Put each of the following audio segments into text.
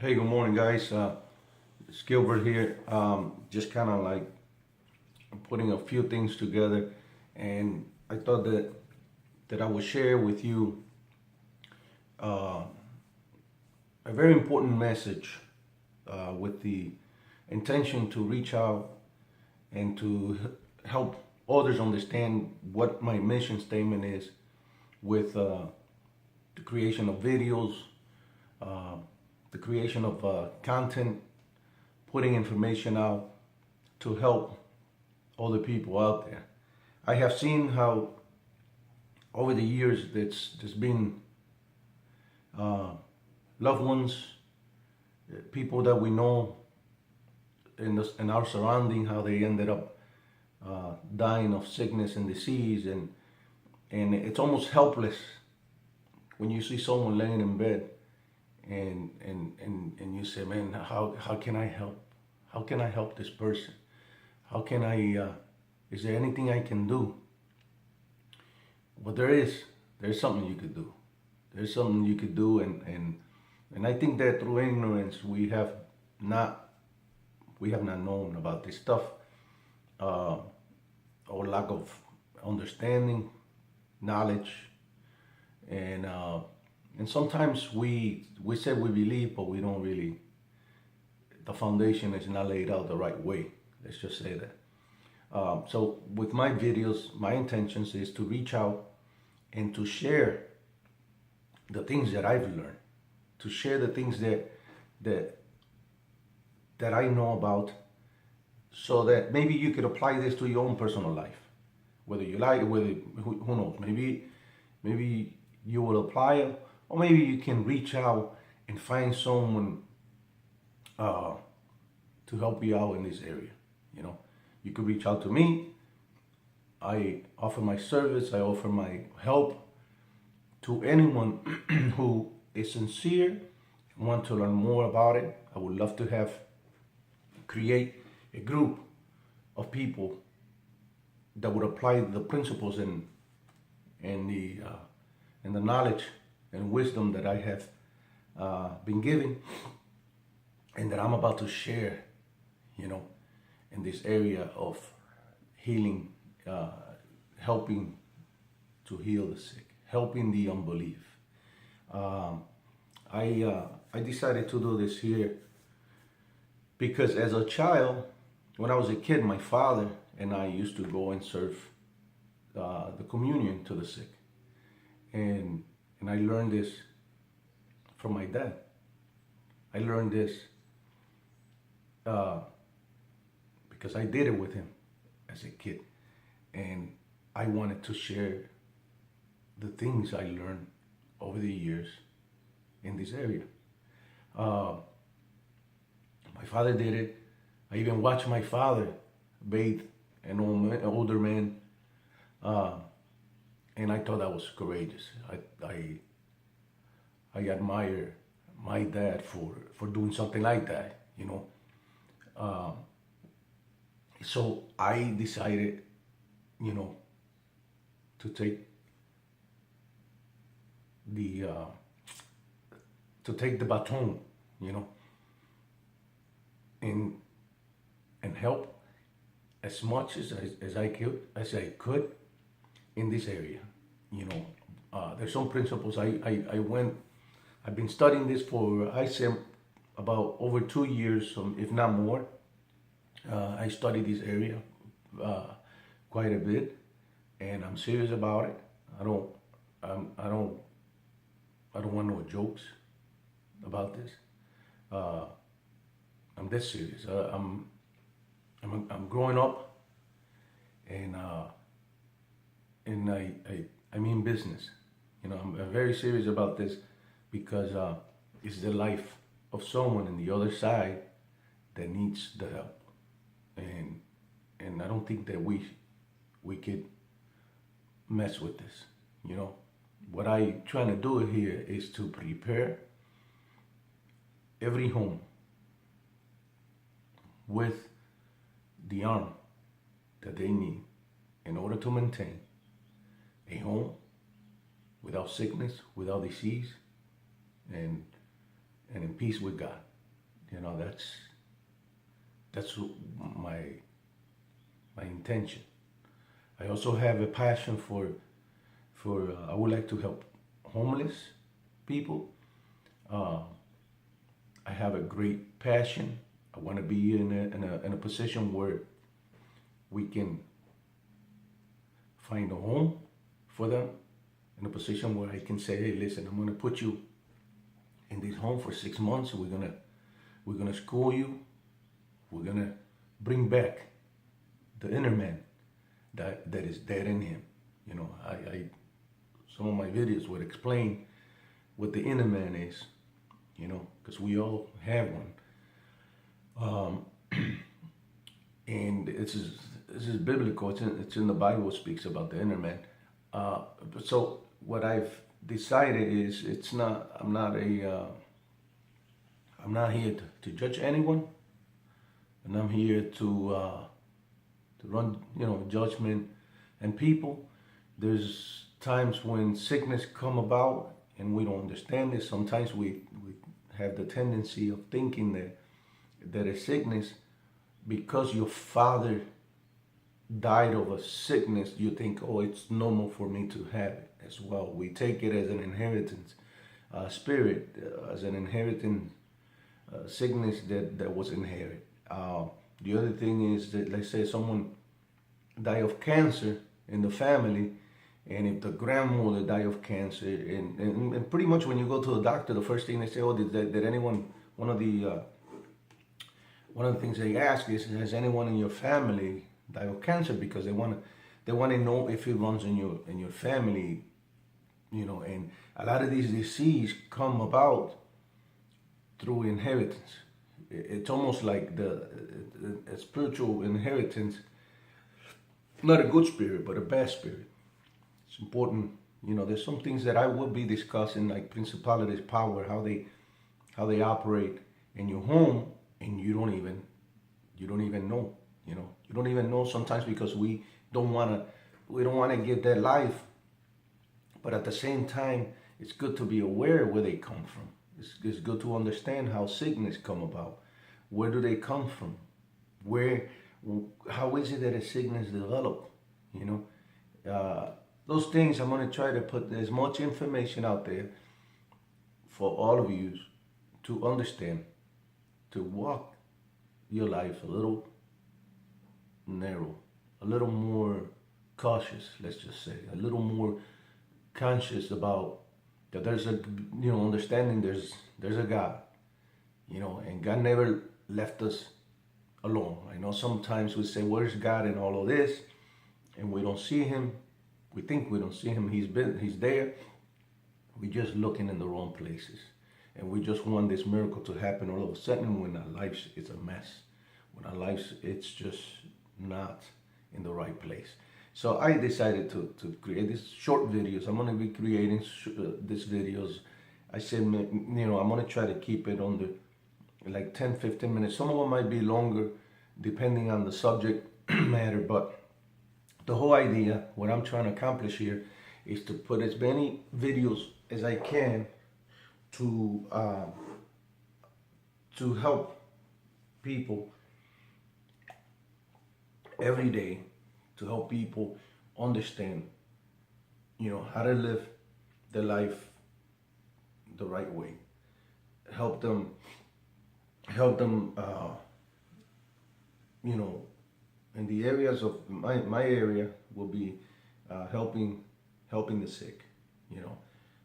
Hey, good morning, guys. It's Gilbert here. Just kind of like putting a few things together, and I thought that I would share with you uh, a very important message with the intention to reach out and to help others understand what my mission statement is with the creation of videos, uh, the creation of content, putting information out to help other people out there. I have seen how over the years there's been uh, loved ones, people that we know in our surrounding, how they ended up dying of sickness and disease, and it's almost helpless when you see someone laying in bed and you say, man, how can I help? How can I help this person? How can is there anything I can do? But there's something you could do. There's something you could do, and I think that through ignorance not, we have not known about this stuff, uh, or lack of understanding, knowledge, and uh, and sometimes we say we believe, but we don't really. The foundation is not laid out the right way. Let's just say that. So with my videos, my intentions is to reach out and to share the things that I've learned, to share the things that that I know about, so that maybe you could apply this to your own personal life, whether you like it, who knows, maybe you will apply it, or maybe you can reach out and find someone uh, to help you out in this area. You know, you could reach out to me. I offer my service. I offer my help to anyone who is sincere and want to learn more about it. I would love to create a group of people that would apply the principles and the knowledge and wisdom that I have been given and that I'm about to share, you know, in this area of healing, helping to heal the sick, helping the unbelief. Um, I decided to do this here because as a child, when I was a kid, my father and I used to go and serve the communion to the sick, and I learned this from my dad. I learned this uh, because I did it with him as a kid, and I wanted to share the things I learned over the years in this area. Uh, my father did it. I even watched my father bathe an older man, uh, and I thought that was courageous. I admire my dad for doing something like that, you know. Uh, so I decided, you know, to take the baton, you know, and help as much as I could in this area. You know, there's some principles I've been studying this for, I say, about over 2 years, if not more. I study this area uh, quite a bit, and I'm serious about it. I don't, I don't, I don't want no jokes about this. Uh, I'm this serious. I'm growing up, and I mean business. You know, I'm very serious about this because it's the life of someone on the other side that needs the help, and I don't think that we could mess with this. You know, what I trying to do here is to prepare every home with the arm that they need in order to maintain a home without sickness, without disease, and in peace with God. You know, that's my my intention. I also have a passion for I would like to help homeless people. Uh, I have a great passion. I want to be in a position where we can find a home for them, in a position where I can say, hey, listen, I'm gonna put you in this home for 6 months. We're gonna school you. We're gonna bring back the inner man that is dead in him. You know, I some of my videos would explain what the inner man is. You know, because we all have one. And this is biblical. It's in the Bible. It speaks about the inner man. So what I've decided is it's not. I'm not a. I'm not here to judge anyone, and I'm here to run, you know, judgment and people. There's times when sickness come about and we don't understand it. Sometimes we have the tendency of thinking that a sickness, because your father died of a sickness, you think, oh, it's normal for me to have it as well. We take it as an inheritance spirit, as an inheritance sickness that was inherited. The other thing is that, let's say someone die of cancer in the family, and if the grandmother die of cancer, and pretty much when you go to the doctor, the first thing they say, oh, did anyone, one of the things they ask is, has anyone in your family die of cancer? Because they want to know if it runs in your family, you know. And a lot of these diseases come about through inheritance. It's almost like a spiritual inheritance, not a good spirit, but a bad spirit. It's important, you know. There's some things that I will be discussing, like principalities, power, how they operate in your home, and you don't even know. You know, you don't even know sometimes, because we don't want to get that life. But at the same time, it's good to be aware where they come from. It's good to understand how sickness come about. Where do they come from? How is it that a sickness develop? You know, those things I'm going to try to put as much information out there for all of you to understand, to walk your life a little narrow, a little more cautious, let's just say, a little more conscious about that there's a, you know, understanding there's a God, you know, and God never left us alone. I know sometimes we say, where's God in all of this? And we don't see him. We think we don't see him. He's there. We're just looking in the wrong places. And we just want this miracle to happen all of a sudden when our lives is a mess. When our lives, it's just not in the right place. So I decided to create these short videos. I'm going to be creating these videos. I said, you know, I'm going to try to keep it under like 10, 15 minutes. Some of them might be longer depending on the subject matter. But the whole idea, what I'm trying to accomplish here, is to put as many videos as I can to help people every day, to help people understand, you know, how to live their life the right way. Help them, you know, in the areas of my area will be helping the sick. You know,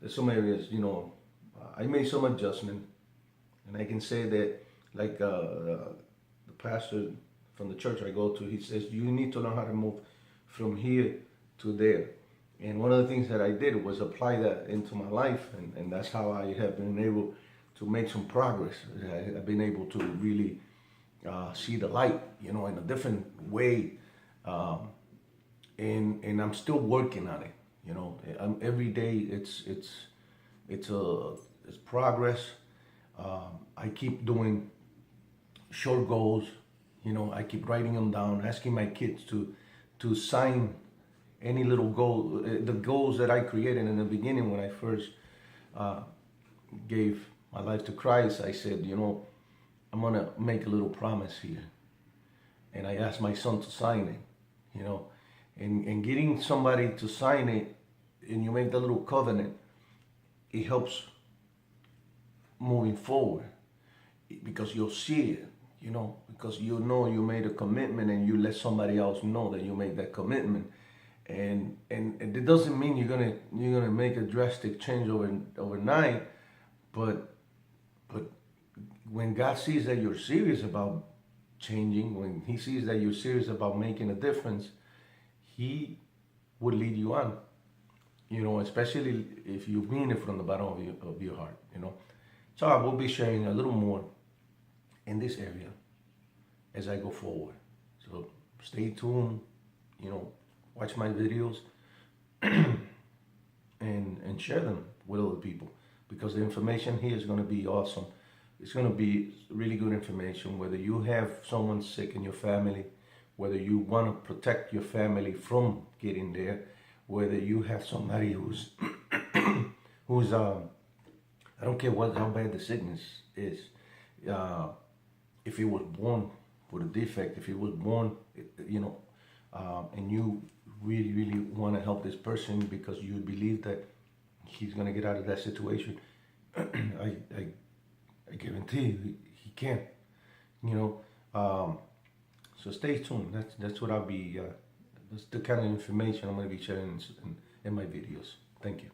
there's some areas, you know, I made some adjustment, and I can say that, like the pastor from the church I go to, he says, you need to learn how to move from here to there. And one of the things that I did was apply that into my life, and that's how I have been able to make some progress. I've been able to really see the light, you know, in a different way, and I'm still working on it. You know, every day it's progress. I keep doing short goals. You know, I keep writing them down, asking my kids to sign any little goal, the goals that I created in the beginning when I first gave my life to Christ. I said, you know, I'm gonna make a little promise here, and I asked my son to sign it. You know, and getting somebody to sign it, and you make the little covenant, it helps moving forward because you'll see it. You know, because you know you made a commitment, and you let somebody else know that you made that commitment. And it doesn't mean you're gonna make a drastic change overnight, but when God sees that you're serious about changing, when He sees that you're serious about making a difference, He would lead you on. You know, especially if you mean it from the bottom of your heart. You know, so I will be sharing a little more in this area as I go forward. So stay tuned. You know, watch my videos and share them with other people, because the information here is going to be awesome. It's going to be really good information, whether you have someone sick in your family, whether you want to protect your family from getting there, whether you have somebody who's who's I don't care how bad the sickness is, if he was born with a defect, if he was born, you know, and you really want to help this person because you believe that he's going to get out of that situation, I guarantee you he can. You know, so stay tuned. That's what I'll be. That's the kind of information I'm going to be sharing in my videos. Thank you.